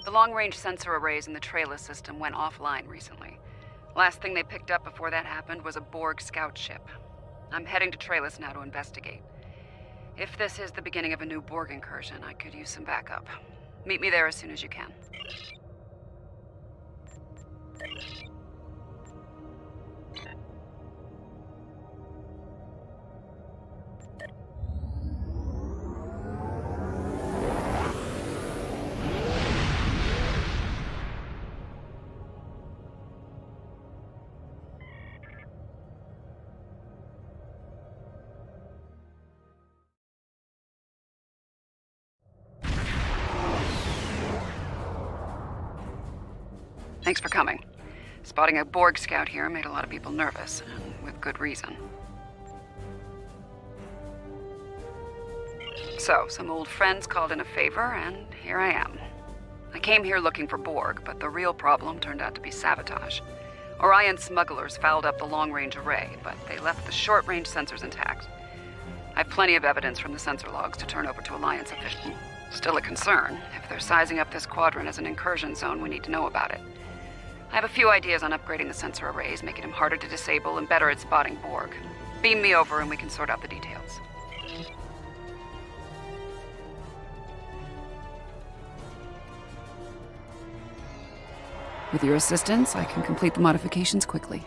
The long-range sensor arrays in the Trela system went offline recently. Last thing they picked up before that happened was a Borg scout ship. I'm heading to Trellis now to investigate. If this is the beginning of a new Borg incursion, I could use some backup. Meet me there as soon as you can. Thanks for coming. Spotting a Borg scout here made a lot of people nervous, and with good reason. So, some old friends called in a favor, and here I am. I came here looking for Borg, but the real problem turned out to be sabotage. Orion smugglers fouled up the long-range array, but they left the short-range sensors intact. I have plenty of evidence from the sensor logs to turn over to Alliance officials. Still a concern. If they're sizing up this quadrant as an incursion zone, we need to know about it. I have a few ideas on upgrading the sensor arrays, making them harder to disable and better at spotting Borg. Beam me over and we can sort out the details. With your assistance, I can complete the modifications quickly.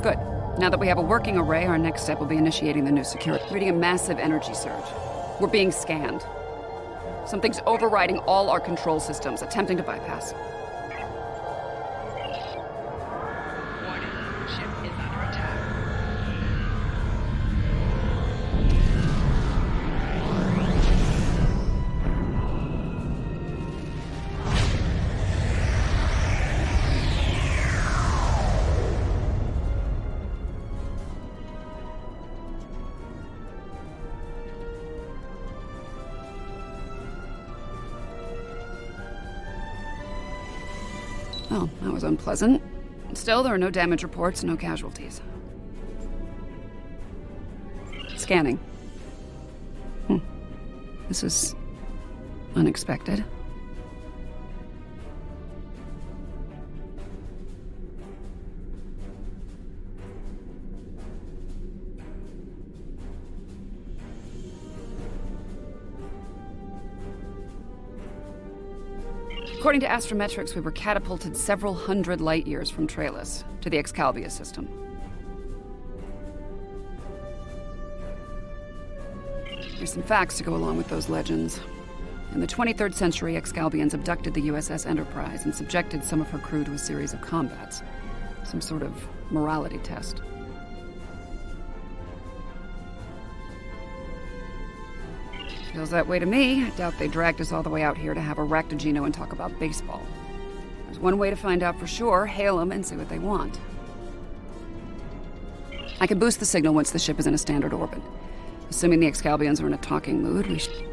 Good. Now that we have a working array, our next step will be initiating the new security. Reading a massive energy surge. We're being scanned. Something's overriding all our control systems, attempting to bypass. Warning, ship is under attack. Oh, that was unpleasant. Still, there are no damage reports, no casualties. Scanning. This is unexpected. According to astrometrics, we were catapulted several hundred light years from Trellis to the Excalibur system. There's some facts to go along with those legends. In the 23rd century, Excalbians abducted the USS Enterprise and subjected some of her crew to a series of combats. Some sort of morality test. Feels that way to me. I doubt they dragged us all the way out here to have a Raktajino and talk about baseball. There's one way to find out for sure. Hail them and see what they want. I can boost the signal once the ship is in a standard orbit. Assuming the Excalbians are in a talking mood, we should...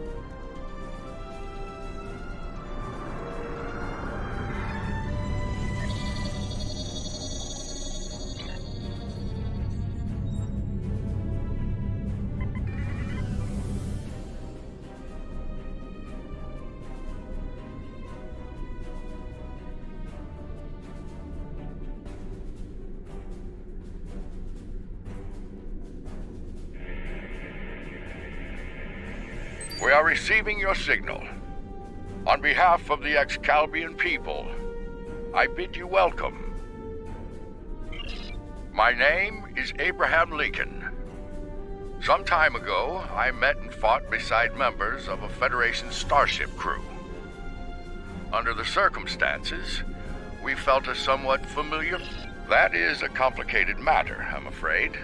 We are receiving your signal. On behalf of the Excalbian people, I bid you welcome. My name is Abraham Leakin. Some time ago, I met and fought beside members of a Federation starship crew. Under the circumstances, we felt a somewhat familiar... That is a complicated matter, I'm afraid.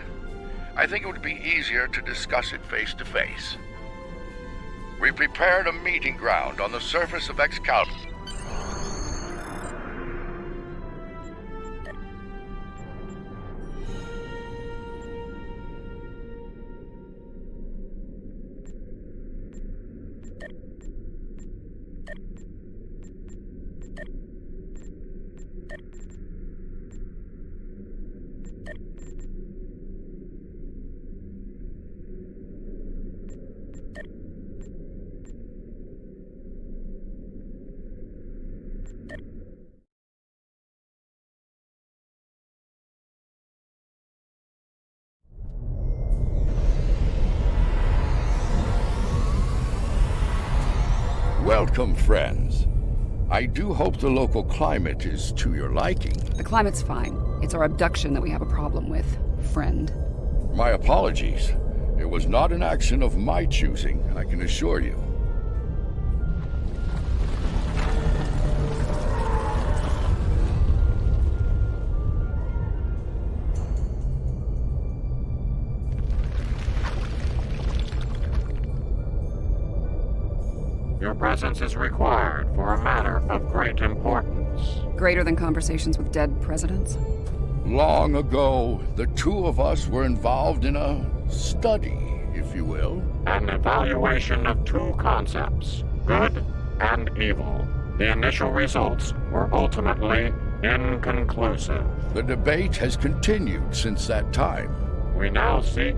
I think it would be easier to discuss it face to face. We prepared a meeting ground on the surface of Excalibur. Welcome, friends. I do hope the local climate is to your liking. The climate's fine. It's our abduction that we have a problem with, friend. My apologies. It was not an action of my choosing, I can assure you. Your presence is required for a matter of great importance. Greater than conversations with dead presidents? Long ago, the two of us were involved in a study, if you will. An evaluation of two concepts, good and evil. The initial results were ultimately inconclusive. The debate has continued since that time. We now seek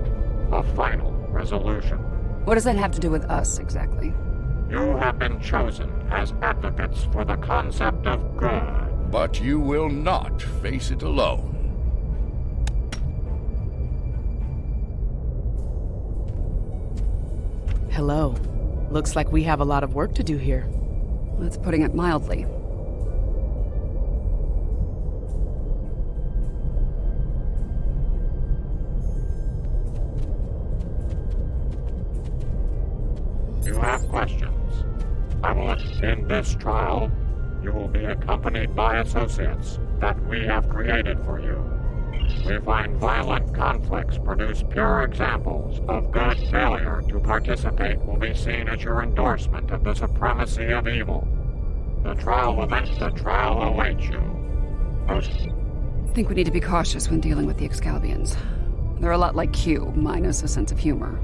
a final resolution. What does that have to do with us, exactly? You have been chosen as advocates for the concept of good. But you will not face it alone. Hello. Looks like we have a lot of work to do here. That's putting it mildly. You have questions. In this trial, you will be accompanied by associates that we have created for you. We find violent conflicts produce pure examples of good. Failure to participate will be seen as your endorsement of the supremacy of evil. The trial awaits you. I think we need to be cautious when dealing with the Excalbians. They're a lot like Q, minus a sense of humor.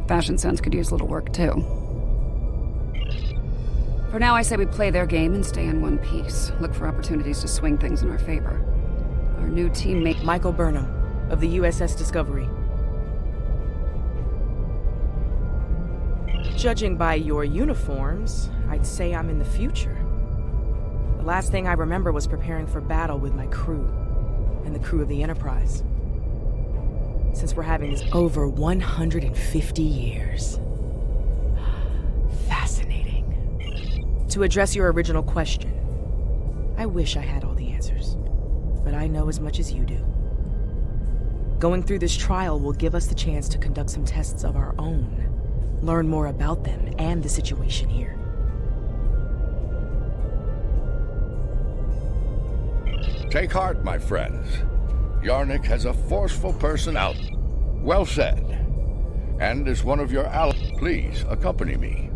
Fashion Sense could use a little work, too. For now, I say we play their game and stay in one piece. Look for opportunities to swing things in our favor. Our new teammate... Michael Burnham, of the USS Discovery. Judging by your uniforms, I'd say I'm in the future. The last thing I remember was preparing for battle with my crew, and the crew of the Enterprise. Since we're having this over 150 years. Fascinating. To address your original question, I wish I had all the answers, but I know as much as you do. Going through this trial will give us the chance to conduct some tests of our own, learn more about them and the situation here. Take heart, my friends. Yarnik has a forceful personality. Well said. And as one of your allies, please accompany me.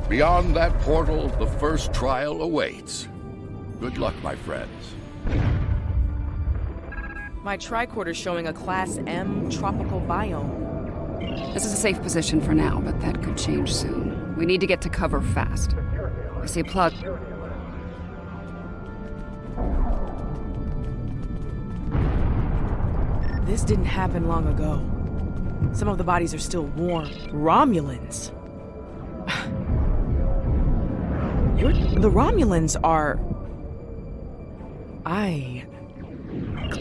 Beyond that portal, the first trial awaits. Good luck, my friends. My tricorder's showing a Class M tropical biome. This is a safe position for now, but that could change soon. We need to get to cover fast. I see a plug. This didn't happen long ago. Some of the bodies are still warm. Romulans. The Romulans are...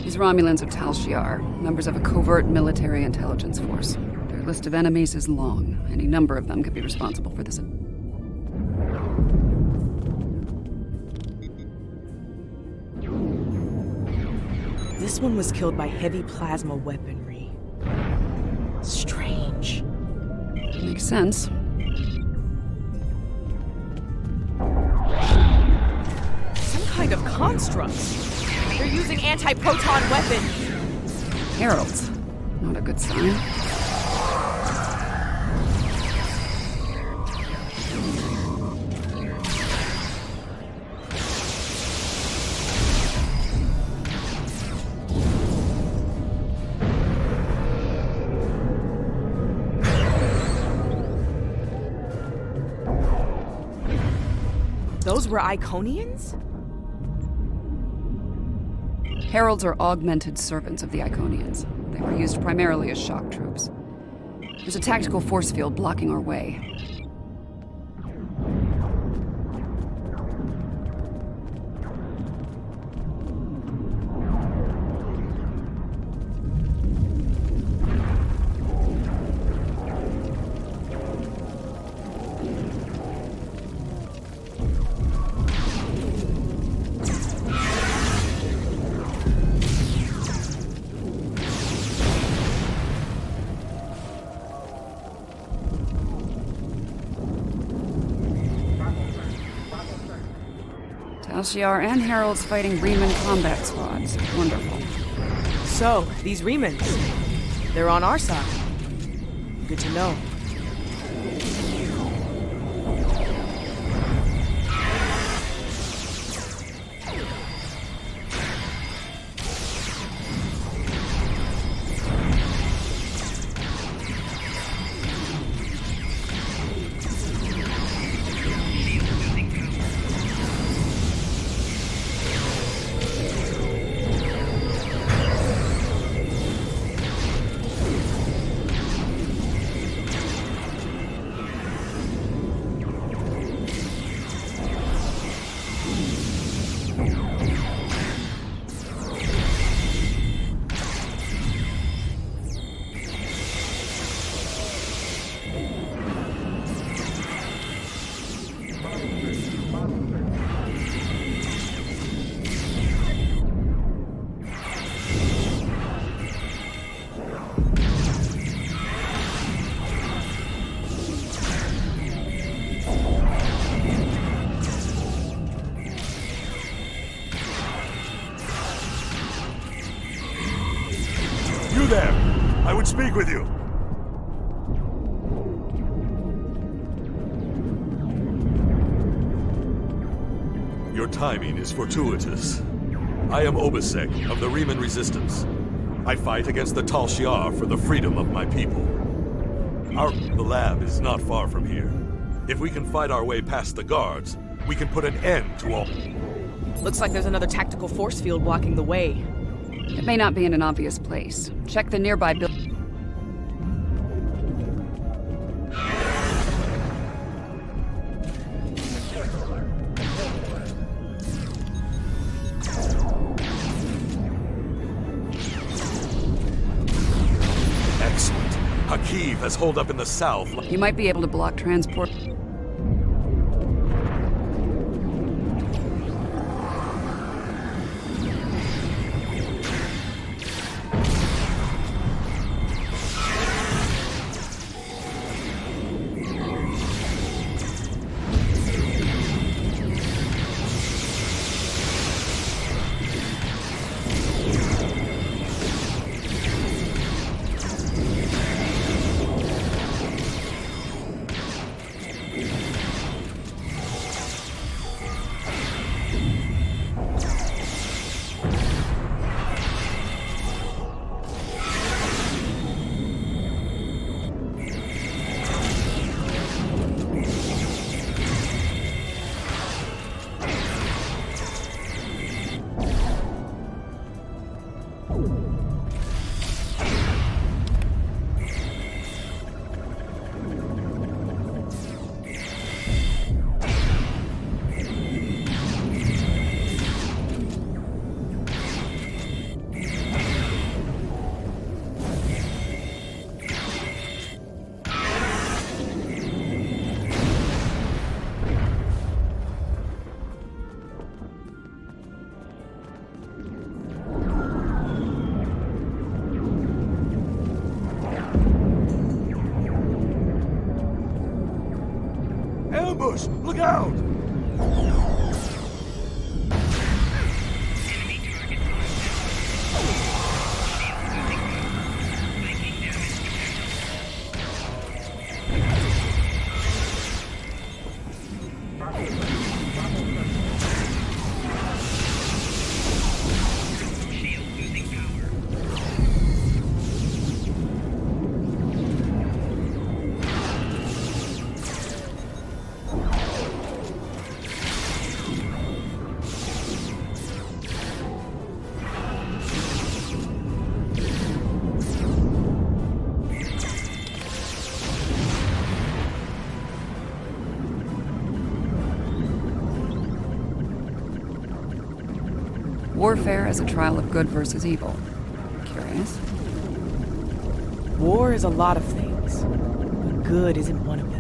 These Romulans are Tal Shiar, members of a covert military intelligence force. Their list of enemies is long. Any number of them could be responsible for this. This one was killed by heavy plasma weaponry. Strange. Makes sense. kind of constructs? They're using anti-proton weapons. Heralds. Not a good sign. Those were Iconians? Heralds are augmented servants of the Iconians. They were used primarily as shock troops. There's a tactical force field blocking our way. Tal Shiar and Heralds fighting Riemann combat squads. Wonderful. So, these Remans, they're on our side. Good to know. There! I would speak with you! Your timing is fortuitous. I am Obisek of the Riemann Resistance. I fight against the Tal Shiar for the freedom of my people. The lab is not far from here. If we can fight our way past the guards, we can put an end to all... Looks like there's another tactical force field blocking the way. It may not be in an obvious place. Check the nearby building. Excellent. Hakiv has holed up in the south. You might be able to block transport. Ambush! Look out! Warfare as a trial of good versus evil. Curious? War is a lot of things, but good isn't one of them.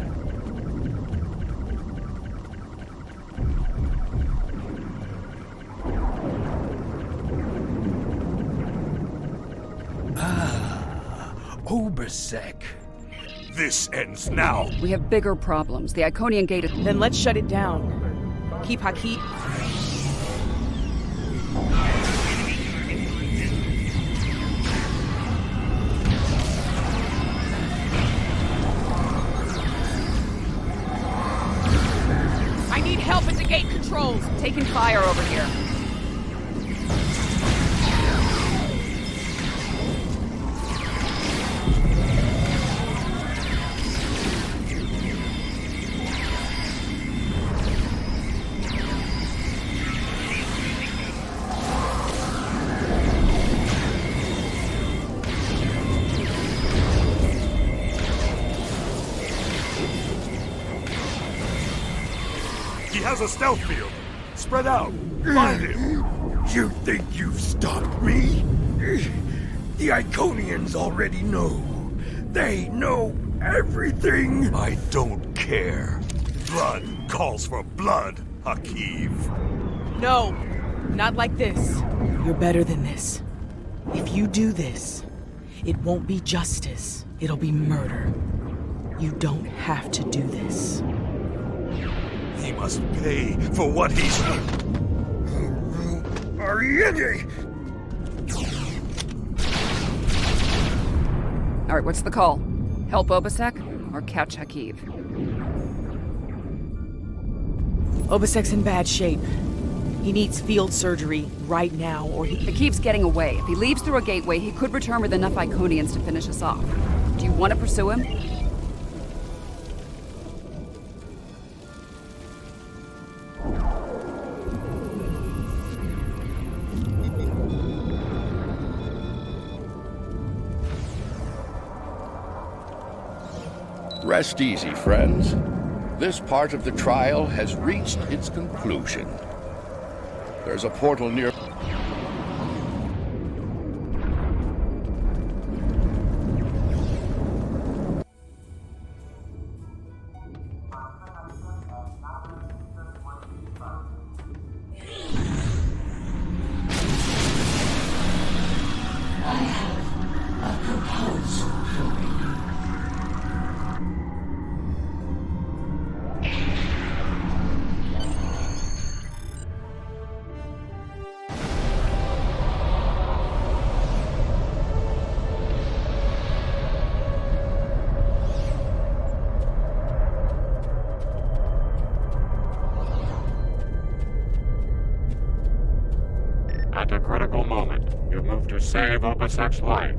Obisek. This ends now. We have bigger problems. The Iconian Gate is... Then let's shut it down. Keep Haki... I need help at the gate controls! taking fire over here. He has a stealth field. Spread out. Find him. You think you've stopped me? The Iconians already know. They know everything. I don't care. Blood calls for blood, Hakiv. No, not like this. You're better than this. If you do this, it won't be justice. It'll be murder. You don't have to do this. He must pay for what he's... Ariete! All right, what's the call? Help Obisek or catch Hakiv? Obisek's in bad shape. He needs field surgery right now, or he... Hakiv's getting away. If he leaves through a gateway, he could return with enough Iconians to finish us off. Do you want to pursue him? Rest easy, friends. This part of the trial has reached its conclusion. There's a portal near... At a critical moment, you move to save Obisek's life.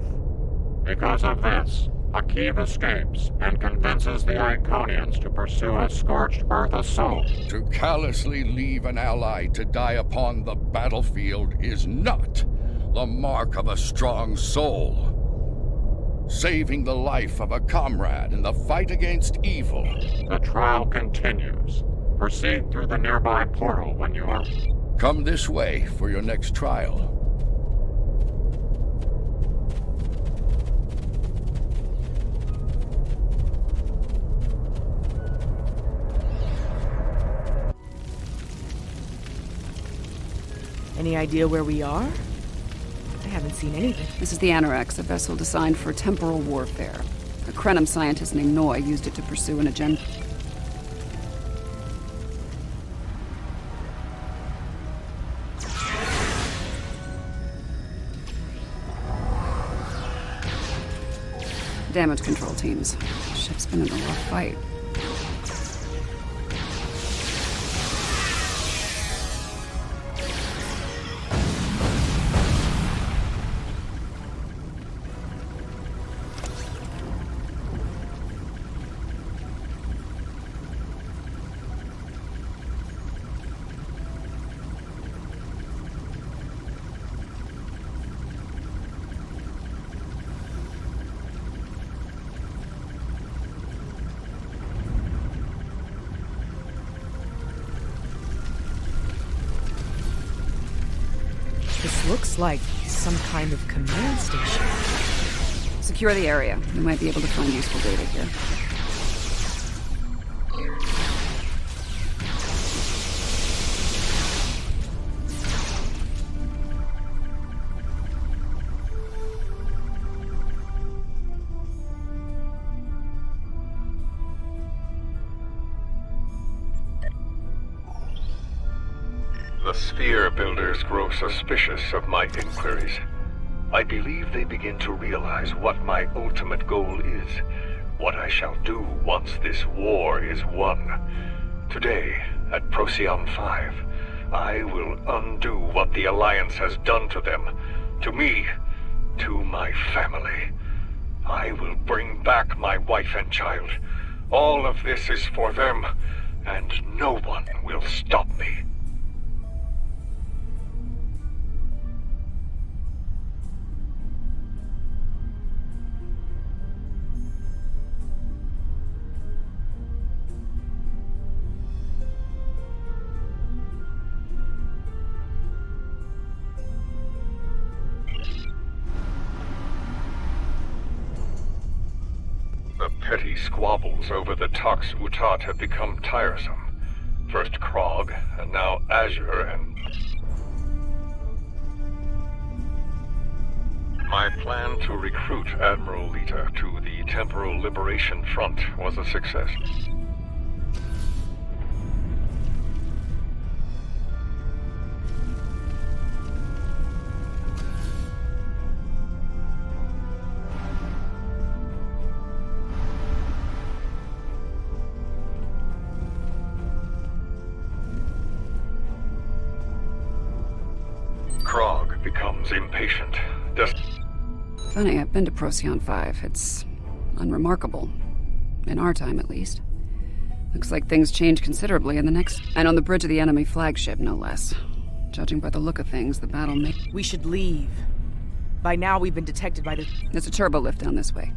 Because of this, Hakiv escapes and convinces the Iconians to pursue a scorched earth assault. To callously leave an ally to die upon the battlefield is not the mark of a strong soul. Saving the life of a comrade in the fight against evil. The trial continues. Proceed through the nearby portal when you are... Come this way for your next trial. Any idea where we are? I haven't seen anything. This is the Anorex, a vessel designed for temporal warfare. A Krenim scientist named Noy used it to pursue an agenda. Damage control teams. Ship's been in a rough fight. Looks like some kind of command station. Secure the area. We might be able to find useful data here. The Sphere Builders grow suspicious of my inquiries. I believe they begin to realize what my ultimate goal is, what I shall do once this war is won. Today, at Procyon 5, I will undo what the Alliance has done to them, to me, to my family. I will bring back my wife and child. All of this is for them, and no one will stop me. The petty squabbles over the Tox Utat have become tiresome. First Krog, and now Azure, and... My plan to recruit Admiral Lita to the Temporal Liberation Front was a success. Krog becomes impatient. Funny, I've been to Procyon 5. It's unremarkable. In our time, at least. Looks like things change considerably in the next... And on the bridge of the enemy flagship, no less. Judging by the look of things, the battle may... We should leave. By now, we've been detected by the... There's a turbo lift down this way.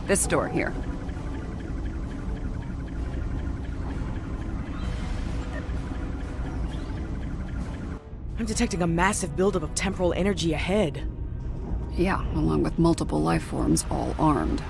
This door here. I'm detecting a massive buildup of temporal energy ahead. Yeah, along with multiple life forms, all armed.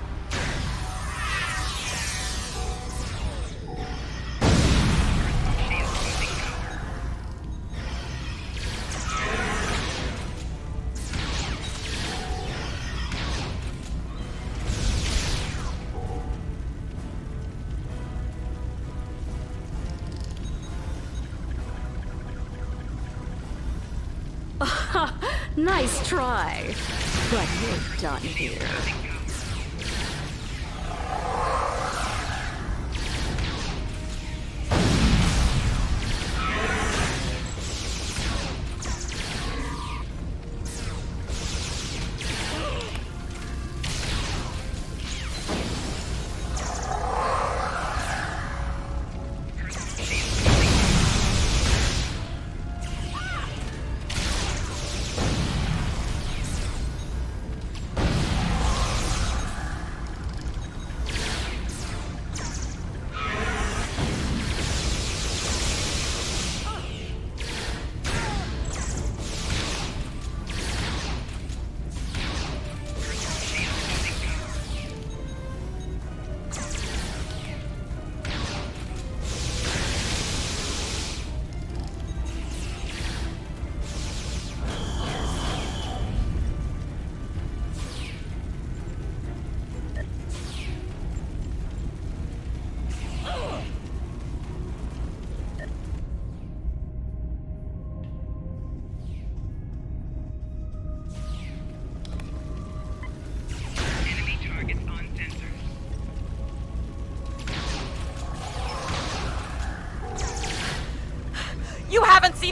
Nice try, but we're done here.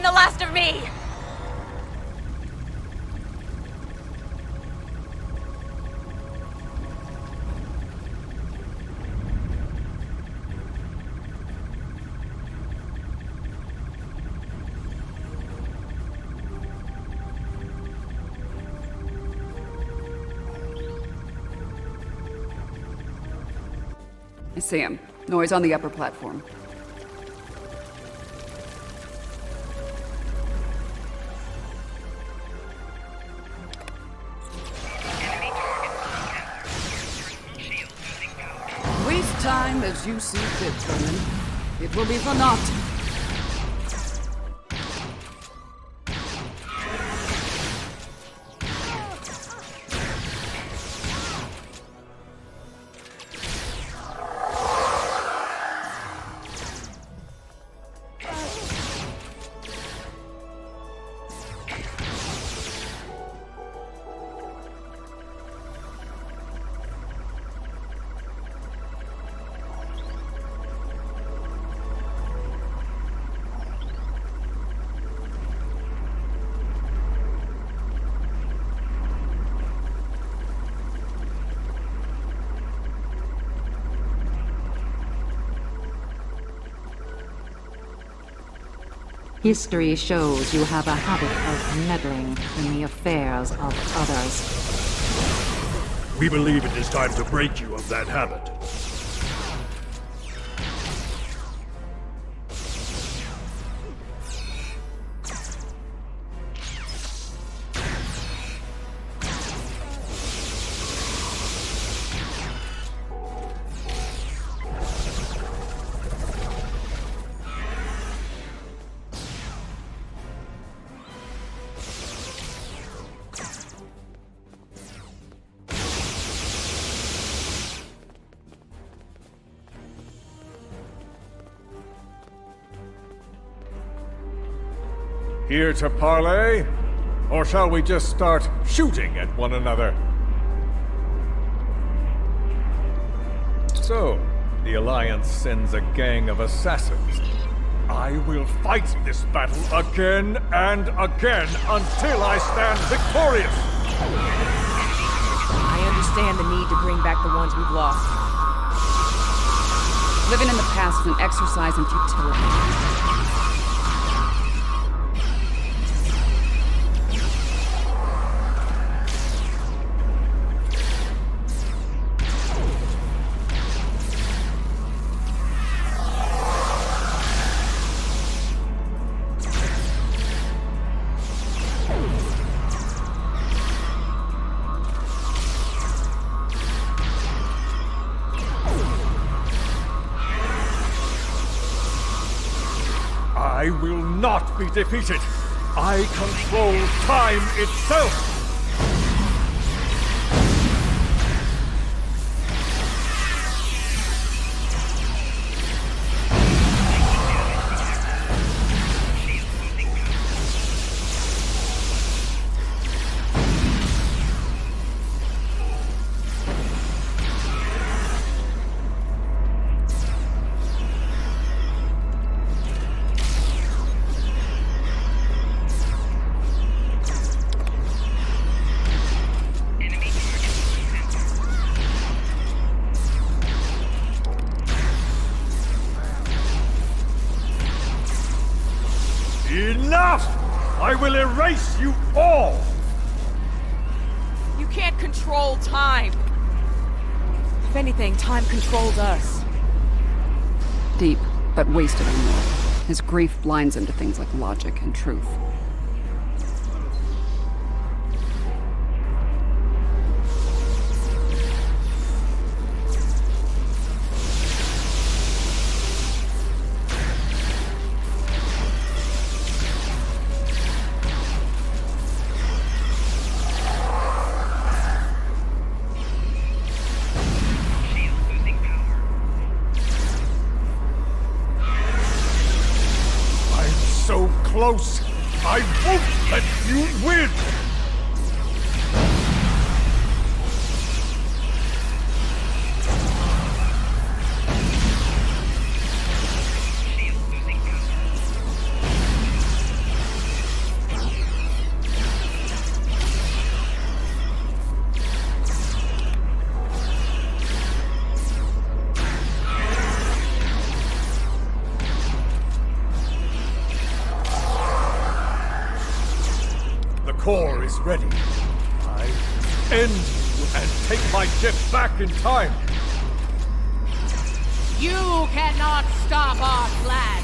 the last of me! I see him. Noise on the upper platform. Waste time as you see fit, Vernon. It will be for naught. History shows you have a habit of meddling in the affairs of others. We believe it is time to break you of that habit. Here to parley? Or shall we just start shooting at one another? So, the Alliance sends a gang of assassins. I will fight this battle again and again until I stand victorious! I understand the need to bring back the ones we've lost. Living in the past is an exercise in futility. I will not be defeated. I control time itself. Enough! I will erase you all! You can't control time. If anything, time controlled us. Deep, but wasted on North. His grief blinds him to things like logic and truth. So close! I won't let you win! ready, I end you and take my ship back in time. You cannot stop our plan!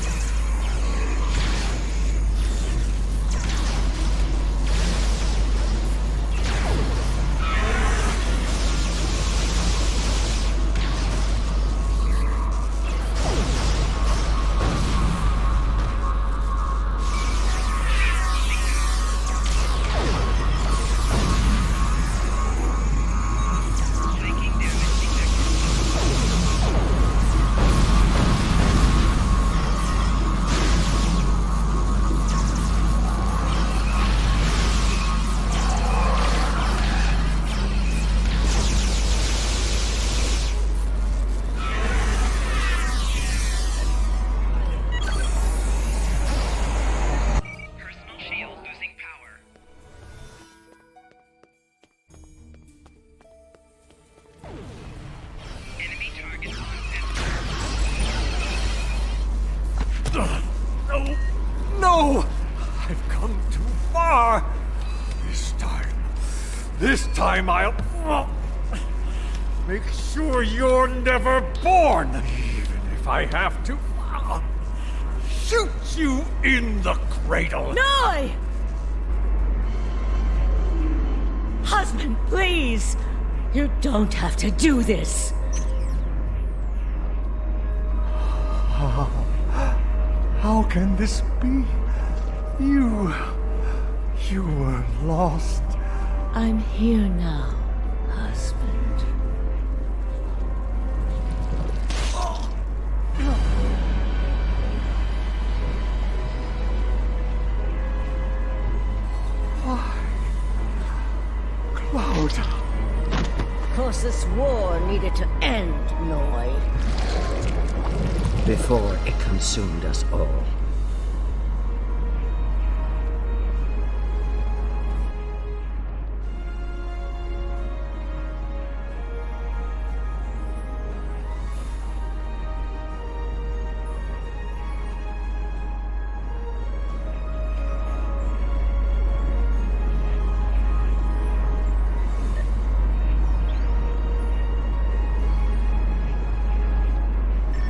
No! I've come too far! This time I'll make sure you're never born! Even if I have to shoot you in the cradle! Noi! Husband, please! You don't have to do this! How can this be? You were lost. I'm here now, husband. Why? Cloud. Of course, this war needed to end, Noi. Before it consumed us all.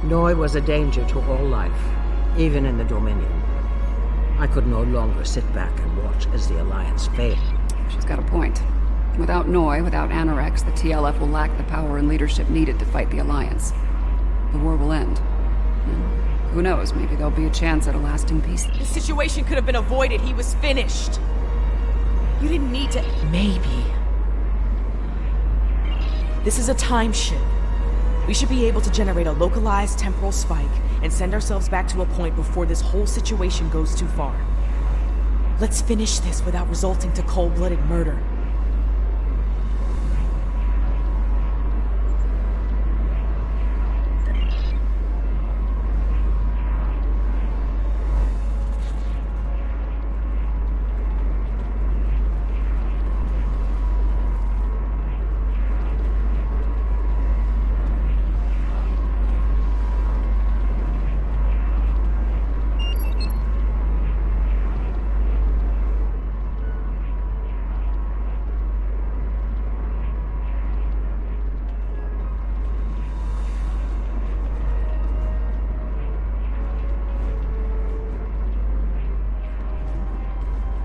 Noi was a danger to all life, even in the Dominion. I could no longer sit back and watch as the Alliance failed. She's got a point. Without Noi, without Anorex, the TLF will lack the power and leadership needed to fight the Alliance. The war will end. And who knows, maybe there'll be a chance at a lasting peace. This situation could have been avoided. He was finished. You didn't need to... Maybe. This is a time ship. We should be able to generate a localized temporal spike and send ourselves back to a point before this whole situation goes too far. Let's finish this without resulting to cold-blooded murder.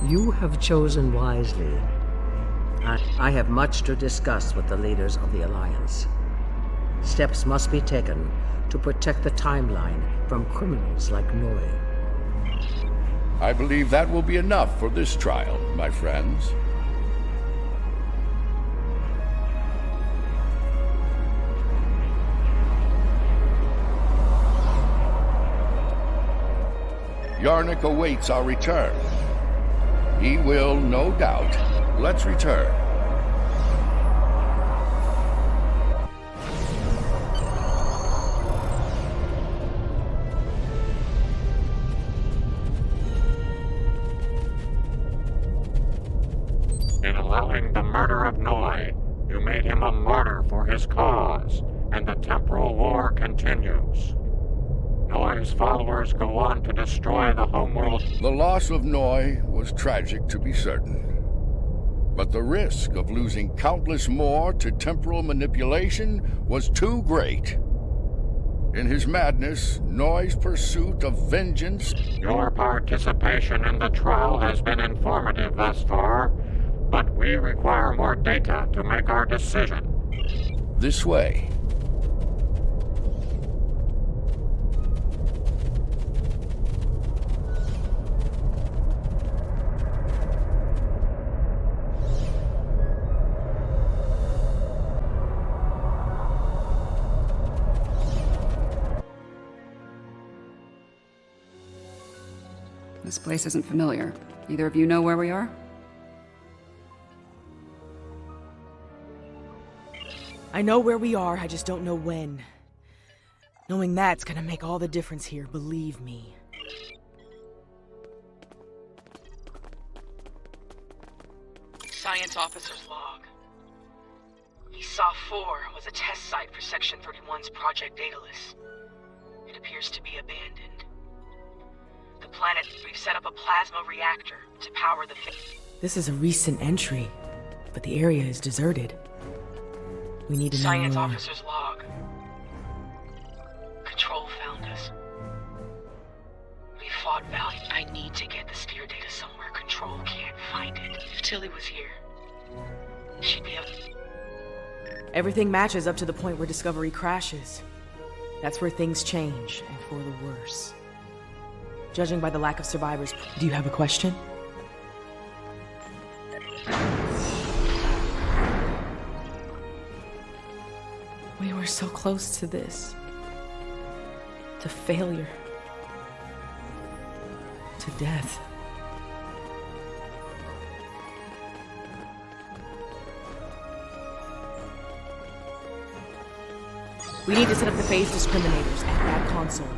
You have chosen wisely. I have much to discuss with the leaders of the Alliance. Steps must be taken to protect the timeline from criminals like Noi. I believe that will be enough for this trial, my friends. Yarnik awaits our return. He will, no doubt. Let's return. In allowing the murder of Noi, you made him a martyr for his cause, and the temporal war continues. Noi's followers go on to destroy the homeworld. The loss of Noi was tragic, to be certain. But the risk of losing countless more to temporal manipulation was too great. In his madness, Noy's pursuit of vengeance... Your participation in the trial has been informative thus far, but we require more data to make our decision. This way. This place isn't familiar. Either of you know where we are? I know where we are, I just don't know when. Knowing that's gonna make all the difference here, believe me. Science officer's log. ESOF 4 was a test site for Section 31's Project Daedalus. It appears to be abandoned. The planet, we've set up a plasma reactor to power the... This is a recent entry, but the area is deserted. We need to know Science more. officer's log. Control found us. We fought valiant. I need to get the sphere data somewhere. Control can't find it. If Tilly was here, she'd be able... Everything matches up to the point where Discovery crashes. That's where things change, and for the worse. Judging by the lack of survivors, do you have a question? We were so close to this. To failure. To death. We need to set up the phase discriminators at that console.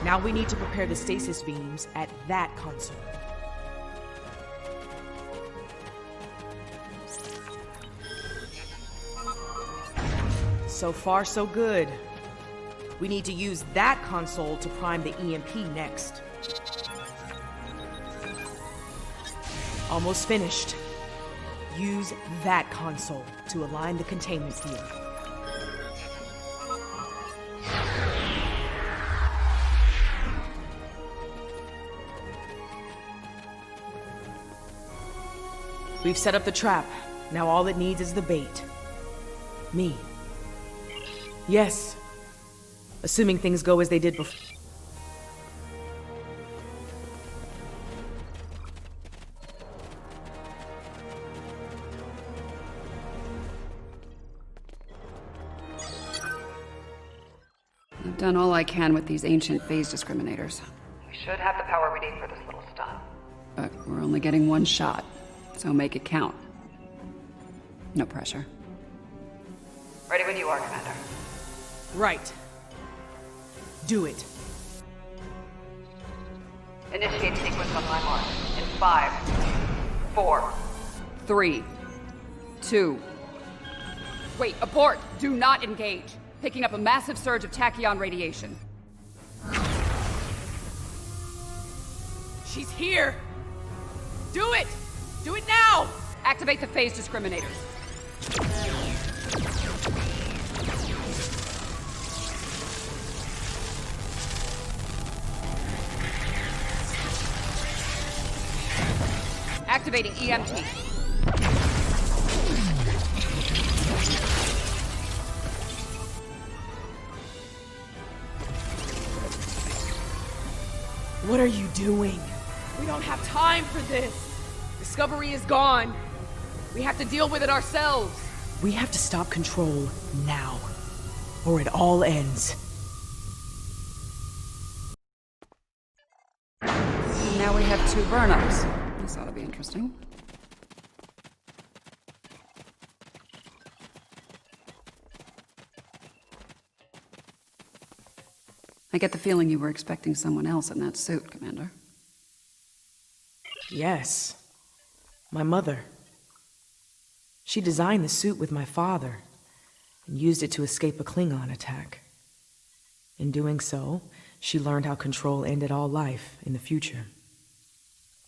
Now we need to prepare the stasis beams at that console. So far, so good. We need to use that console to prime the EMP next. Almost finished. Use that console to align the containment field. We've set up the trap. Now all it needs is the bait. Me. Yes. Assuming things go as they did before. I've done all I can with these ancient phase discriminators. We should have the power we need for this little stunt. But we're only getting one shot, so make it count. No pressure. Ready when you are, Commander. Right. Do it. Initiate sequence on my mark. In 5, 4, 3, 2. Wait, abort! Do not engage. Picking up a massive surge of tachyon radiation. She's here! Do it! Do it now! Activate the phase discriminators. Activating EMP. What are you doing? We don't have time for this. Discovery is gone. We have to deal with it ourselves. We have to stop Control now, or it all ends. Now we have 2 burn-ups. This ought to be interesting. I get the feeling you were expecting someone else in that suit, Commander. Yes. My mother. She designed the suit with my father and used it to escape a Klingon attack. In doing so, she learned how Control ended all life in the future.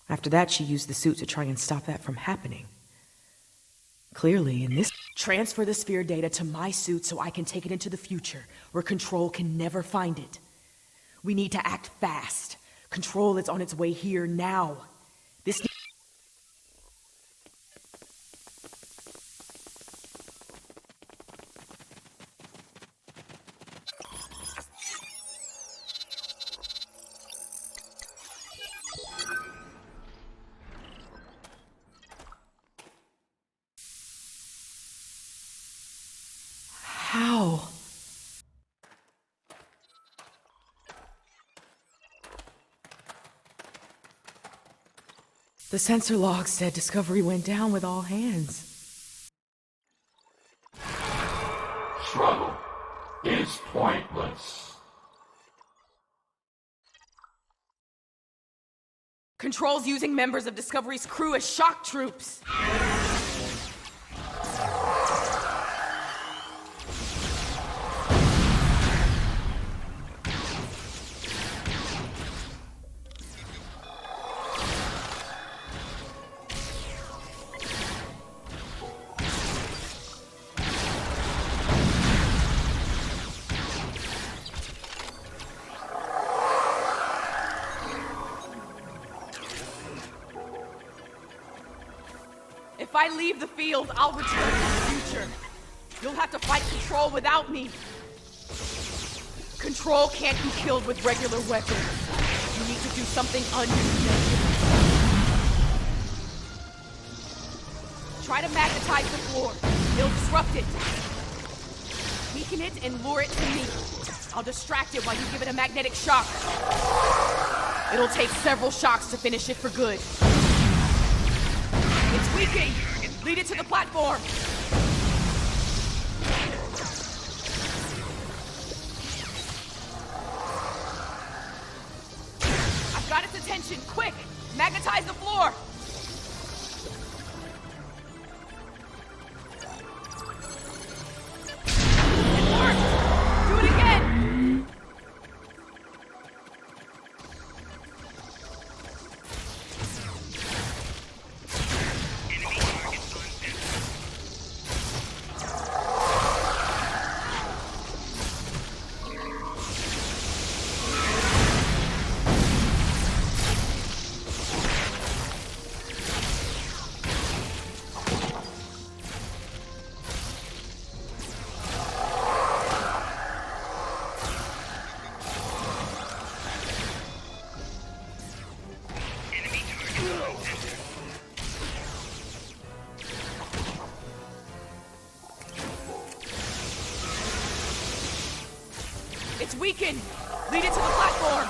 After that, she used the suit to try and stop that from happening. Clearly, in this... Transfer the sphere data to my suit so I can take it into the future, where Control can never find it. We need to act fast. Control is on its way here now. This... How? The sensor log said Discovery went down with all hands. Struggle is pointless. Control's using members of Discovery's crew as shock troops. If I leave the field, I'll return to the future. You'll have to fight Control without me. Control can't be killed with regular weapons. You need to do something unusual. Try to magnetize the floor. It'll disrupt it. Weaken it and lure it to me. I'll distract it while you give it a magnetic shock. It'll take several shocks to finish it for good. It's weakening! Lead it to the platform! attention, quick! Magnetize the floor! It worked! Do it again! It's weakened! Lead it to the platform!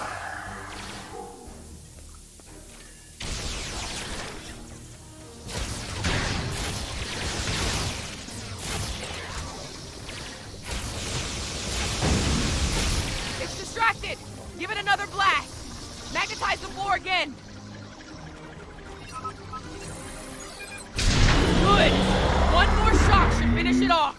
It's distracted! Give it another blast! Magnetize the floor again! Good! One more shock should finish it off!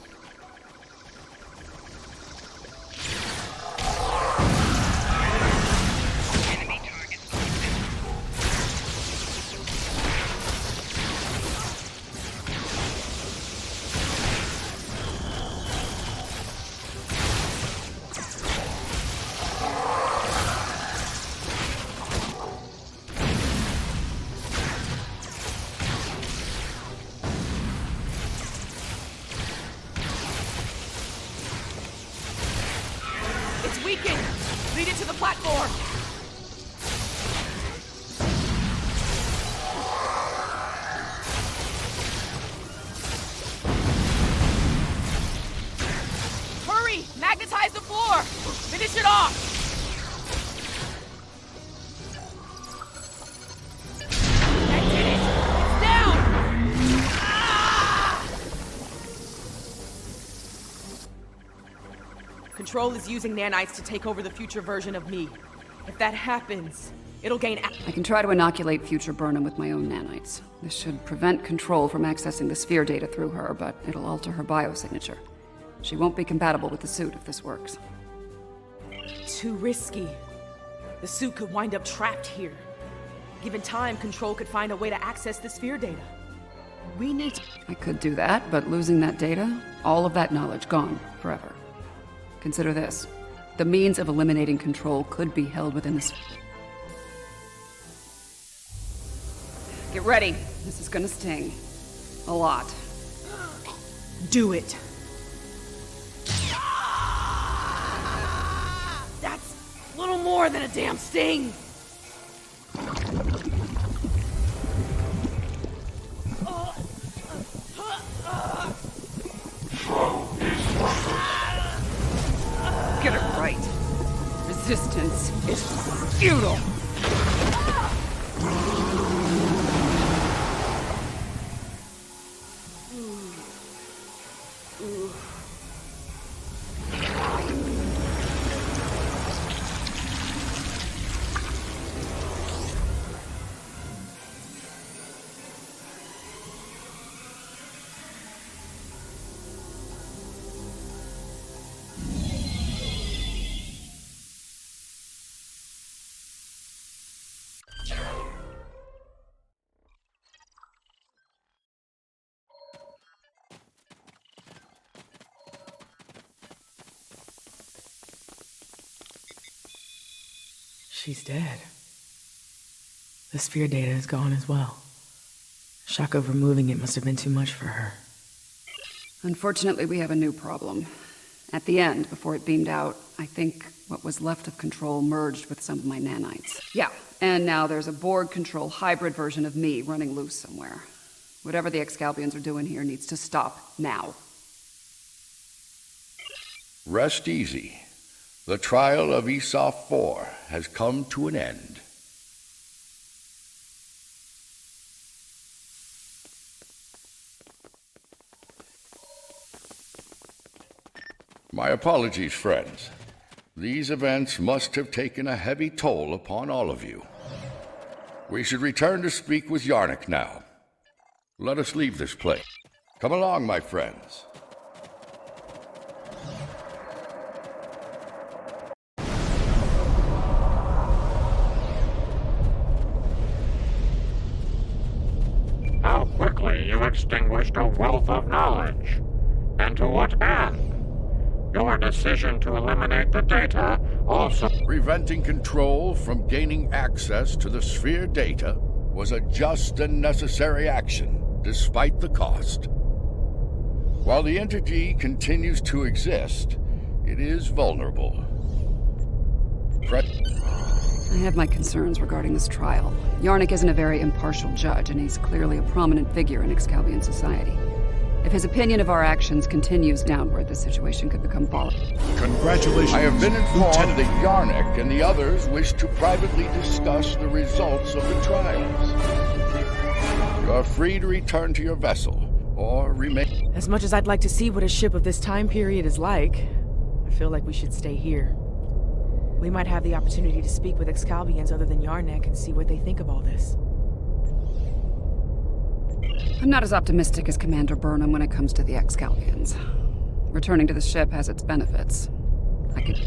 Weakened! Lead it to the platform! Hurry! Magnetize the floor! Finish it off! That did it! It's down! Ah! Control is using nanites to take over the future version of me. If that happens, it'll gain I can try to inoculate future Burnham with my own nanites. This should prevent Control from accessing the sphere data through her, but it'll alter her biosignature. She won't be compatible with the suit if this works. Too risky. The suit could wind up trapped here. Given time, Control could find a way to access the sphere data. We need to... I could do that, but losing that data, all of that knowledge gone forever. Consider this. The means of eliminating Control could be held within the... Get ready. This is gonna sting. A lot. Do it. That's a little more than a damn sting. Get it right. Resistance is futile. She's dead. The sphere data is gone as well. Shock of removing it must have been too much for her. Unfortunately, we have a new problem. At the end, before it beamed out, I think what was left of Control merged with some of my nanites. Yeah, and now there's a Borg Control hybrid version of me running loose somewhere. Whatever the Excalbians are doing here needs to stop now. Rest easy. The trial of Esaf 4 has come to an end. My apologies, friends. These events must have taken a heavy toll upon all of you. We should return to speak with Yarnik now. Let us leave this place. Come along, my friends. How quickly you extinguished a wealth of knowledge. And to what end? Your decision to eliminate the data also... Preventing Control from gaining access to the Sphere data was a just and necessary action, despite the cost. While the entity continues to exist, it is vulnerable. I have my concerns regarding this trial. Yarnik isn't a very impartial judge, and he's clearly a prominent figure in Excalbian society. If his opinion of our actions continues downward, the situation could become volatile. Congratulations, I have been informed Lieutenant. that Yarnik and the others wish to privately discuss the results of the trials. You are free to return to your vessel, or remain... As much as I'd like to see what a ship of this time period is like, I feel like we should stay here. We might have the opportunity to speak with Excalbians other than Yarnik and see what they think of all this. I'm not as optimistic as Commander Burnham when it comes to the Excalbians. Returning to the ship has its benefits. I could